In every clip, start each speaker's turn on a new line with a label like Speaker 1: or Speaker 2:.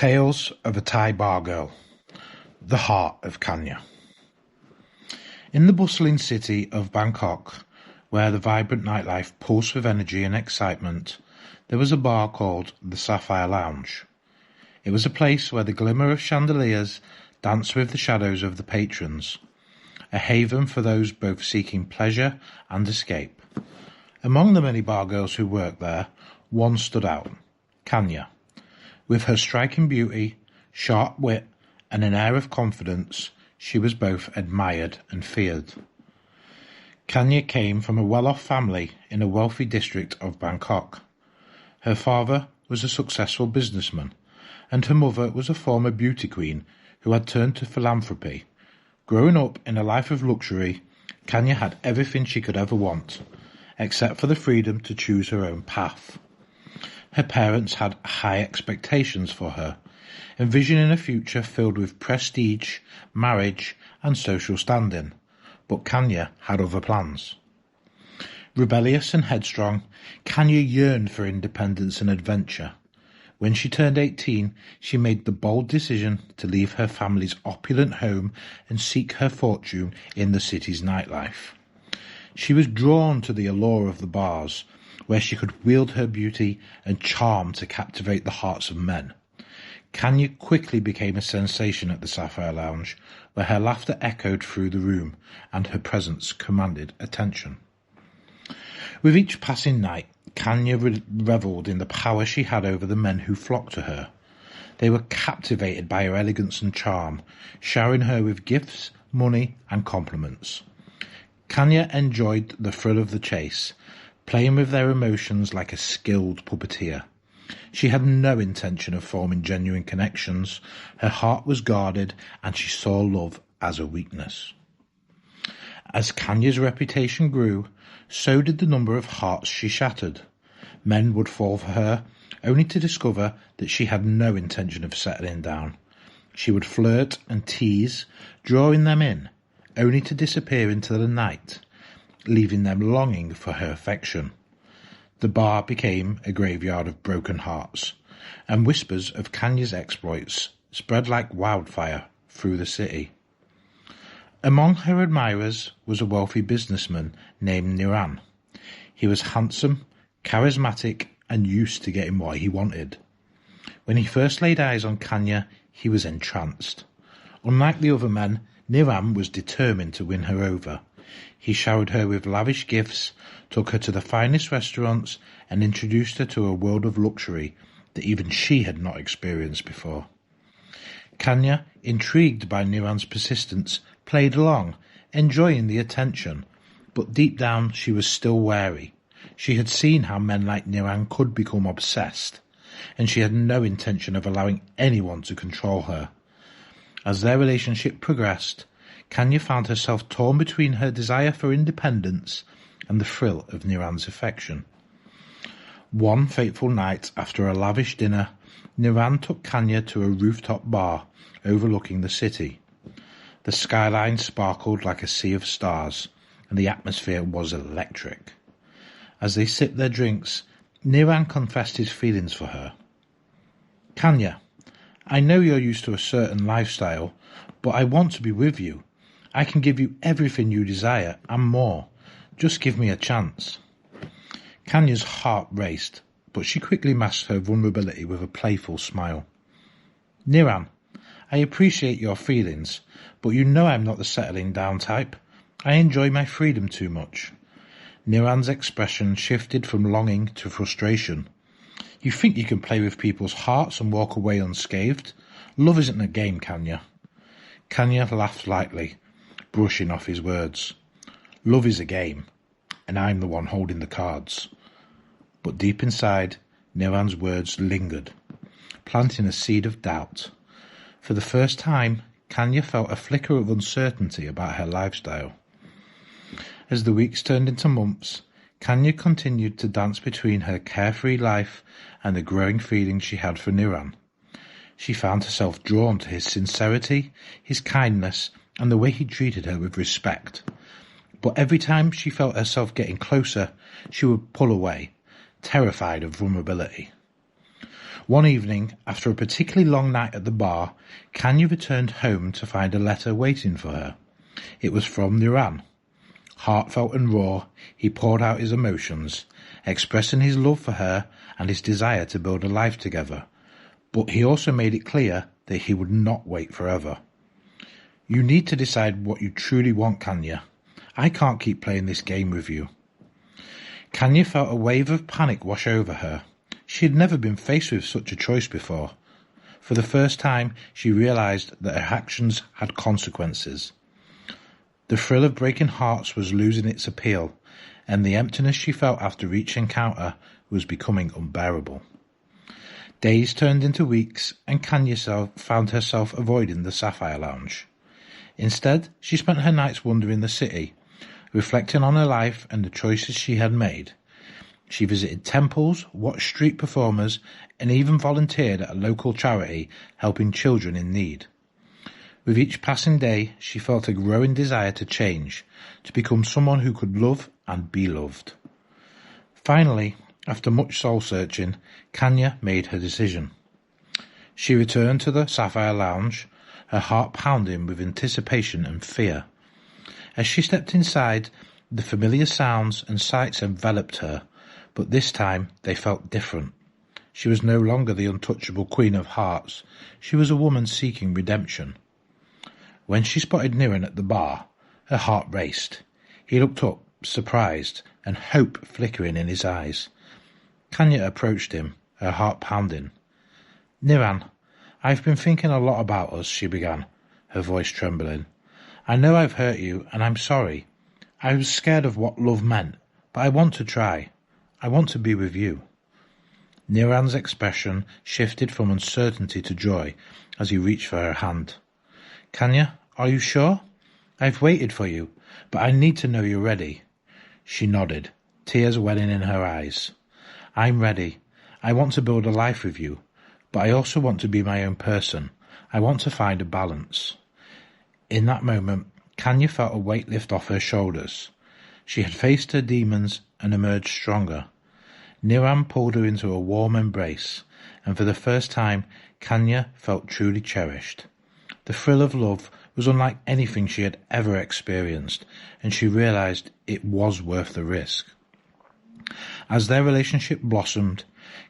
Speaker 1: Tales of a Thai Bar Girl, the Heart of Kanya. In the bustling city of Bangkok, where the vibrant nightlife pulsed with energy and excitement, there was a bar called the Sapphire Lounge. It was a place where the glimmer of chandeliers danced with the shadows of the patrons, a haven for those both seeking pleasure and escape. Among the many bar girls who worked there, one stood out, Kanya. With her striking beauty, sharp wit, and an air of confidence, she was both admired and feared. Kanya came from a well-off family in a wealthy district of Bangkok. Her father was a successful businessman, and her mother was a former beauty queen who had turned to philanthropy. Growing up in a life of luxury, Kanya had everything she could ever want, except for the freedom to choose her own path. Her parents had high expectations for her, envisioning a future filled with prestige, marriage, and social standing, but Kanya had other plans. Rebellious and headstrong, Kanya yearned for independence and adventure. When she turned 18, she made the bold decision to leave her family's opulent home and seek her fortune in the city's nightlife. She was drawn to the allure of the bars, where she could wield her beauty and charm to captivate the hearts of men. Kanya quickly became a sensation at the Sapphire Lounge, where her laughter echoed through the room and her presence commanded attention. With each passing night, Kanya revelled in the power she had over the men who flocked to her. They were captivated by her elegance and charm, showering her with gifts, money, and compliments. Kanya enjoyed the thrill of the chase, playing with their emotions like a skilled puppeteer. She had no intention of forming genuine connections. Her heart was guarded, and she saw love as a weakness. As Kanya's reputation grew, so did the number of hearts she shattered. Men would fall for her, only to discover that she had no intention of settling down. She would flirt and tease, drawing them in, only to disappear into the night, leaving them longing for her affection. The bar became a graveyard of broken hearts, and whispers of Kanya's exploits spread like wildfire through the city. Among her admirers was a wealthy businessman named Niran. He was handsome, charismatic, and used to getting what he wanted. When he first laid eyes on Kanya, he was entranced. Unlike the other men, Niran was determined to win her over. He showered her with lavish gifts, took her to the finest restaurants, and introduced her to a world of luxury that even she had not experienced before. Kanya, intrigued by Niran's persistence, played along, enjoying the attention, but deep down she was still wary. She had seen how men like Niran could become obsessed, and she had no intention of allowing anyone to control her. As their relationship progressed, Kanya found herself torn between her desire for independence and the thrill of Niran's affection. One fateful night after a lavish dinner, Niran took Kanya to a rooftop bar overlooking the city. The skyline sparkled like a sea of stars, and the atmosphere was electric. As they sipped their drinks, Niran confessed his feelings for her. "Kanya, I know you're used to a certain lifestyle, but I want to be with you. I can give you everything you desire and more. Just give me a chance." Kanya's heart raced, but she quickly masked her vulnerability with a playful smile. "Niran, I appreciate your feelings, but you know I'm not the settling down type. I enjoy my freedom too much." Niran's expression shifted from longing to frustration. "You think you can play with people's hearts and walk away unscathed? Love isn't a game, Kanya." Kanya laughed lightly, brushing off his words. "Love is a game, and I'm the one holding the cards." But deep inside, Niran's words lingered, planting a seed of doubt. For the first time, Kanya felt a flicker of uncertainty about her lifestyle. As the weeks turned into months, Kanya continued to dance between her carefree life and the growing feeling she had for Niran. She found herself drawn to his sincerity, his kindness, and the way he treated her with respect. But every time she felt herself getting closer, she would pull away, terrified of vulnerability. One evening, after a particularly long night at the bar, Kanya returned home to find a letter waiting for her. It was from Niran. Heartfelt and raw, he poured out his emotions, expressing his love for her and his desire to build a life together. But he also made it clear that he would not wait forever. You need to decide what you truly want, Kanya. I can't keep playing this game with you. Kanya felt a wave of panic wash over her. She had never been faced with such a choice before. For the first time, she realized that her actions had consequences. The thrill of breaking hearts was losing its appeal, and the emptiness she felt after each encounter was becoming unbearable. Days turned into weeks, and Kanya found herself avoiding the Sapphire Lounge. Instead, she spent her nights wandering the city, reflecting on her life and the choices she had made. She visited temples, watched street performers, and even volunteered at a local charity helping children in need. With each passing day, she felt a growing desire to change, to become someone who could love and be loved. Finally, after much soul-searching, Kanya made her decision. She returned to the Sapphire Lounge, her heart pounding with anticipation and fear. As she stepped inside, the familiar sounds and sights enveloped her, but this time they felt different. She was no longer the untouchable Queen of Hearts. She was a woman seeking redemption. When she spotted Niran at the bar, her heart raced. He looked up, surprised, and hope flickering in his eyes. Kanya approached him, her heart pounding. "Niran, I've been thinking a lot about us," she began, her voice trembling. "I know I've hurt you, and I'm sorry. I was scared of what love meant, but I want to try. I want to be with you." Niran's expression shifted from uncertainty to joy as he reached for her hand. "Kanya, are you sure? I've waited for you, but I need to know you're ready." She nodded, tears welling in her eyes. "I'm ready. I want to build a life with you, but I also want to be my own person. I want to find a balance." In that moment, Kanya felt a weight lift off her shoulders. She had faced her demons and emerged stronger. Niran pulled her into a warm embrace, and for the first time, Kanya felt truly cherished. The thrill of love was unlike anything she had ever experienced, and she realized it was worth the risk. As their relationship blossomed,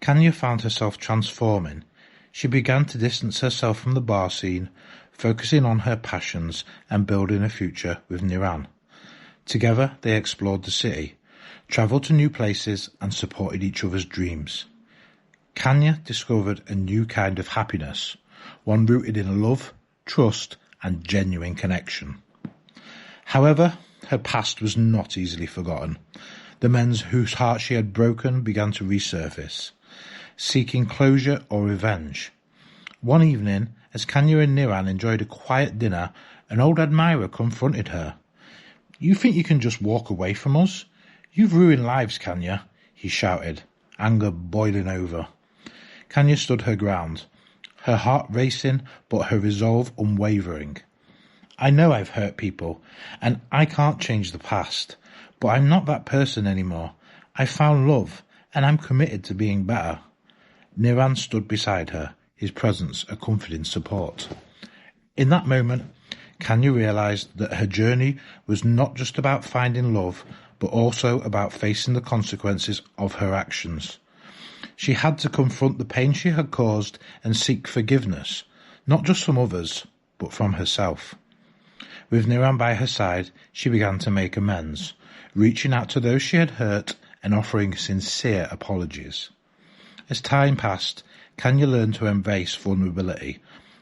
Speaker 1: Kanya found herself transforming. She began to distance herself from the bar scene, focusing on her passions and building a future with Niran. Together they explored the city, travelled to new places and supported each other's dreams. Kanya discovered a new kind of happiness, one rooted in love, trust and genuine connection. However, her past was not easily forgotten. The men whose hearts she had broken began to resurface, seeking closure or revenge. One evening, as Kanya and Niran enjoyed a quiet dinner, an old admirer confronted her. "You think you can just walk away from us? You've ruined lives, Kanya," he shouted, anger boiling over. Kanya stood her ground, her heart racing but her resolve unwavering. "I know I've hurt people, and I can't change the past, but I'm not that person anymore. I found love, and I'm committed to being better." Niran stood beside her, his presence a comforting support. In that moment, Kanya realized that her journey was not just about finding love, but also about facing the consequences of her actions. She had to confront the pain she had caused and seek forgiveness, not just from others, but from herself. With Niran by her side, she began to make amends, reaching out to those she had hurt and offering sincere apologies. As time passed, Kanya learned to embrace vulnerability,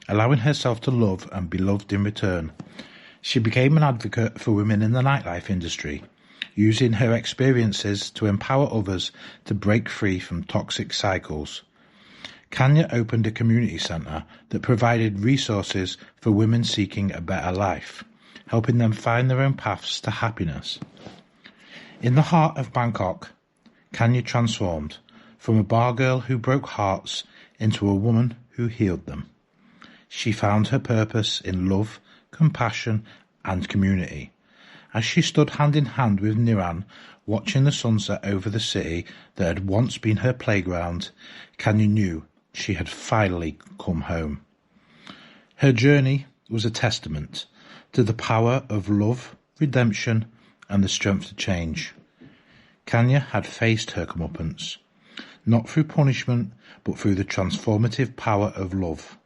Speaker 1: allowing herself to love and be loved in return. She became an advocate for women in the nightlife industry, using her experiences to empower others to break free from toxic cycles. Kanya opened a community centre that provided resources for women seeking a better life, helping them find their own paths to happiness. In the heart of Bangkok, Kanya transformed from a bar girl who broke hearts into a woman who healed them. She found her purpose in love, compassion and community. As she stood hand in hand with Niran, watching the sunset over the city that had once been her playground, Kanya knew she had finally come home. Her journey was a testament to the power of love, redemption, and the strength to change. Kanya had faced her comeuppance, not through punishment, but through the transformative power of love.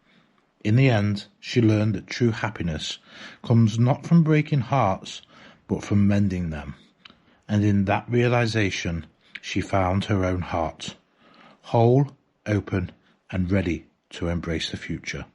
Speaker 1: In the end, she learned that true happiness comes not from breaking hearts, but from mending them. And in that realization, she found her own heart, whole, open, and ready to embrace the future.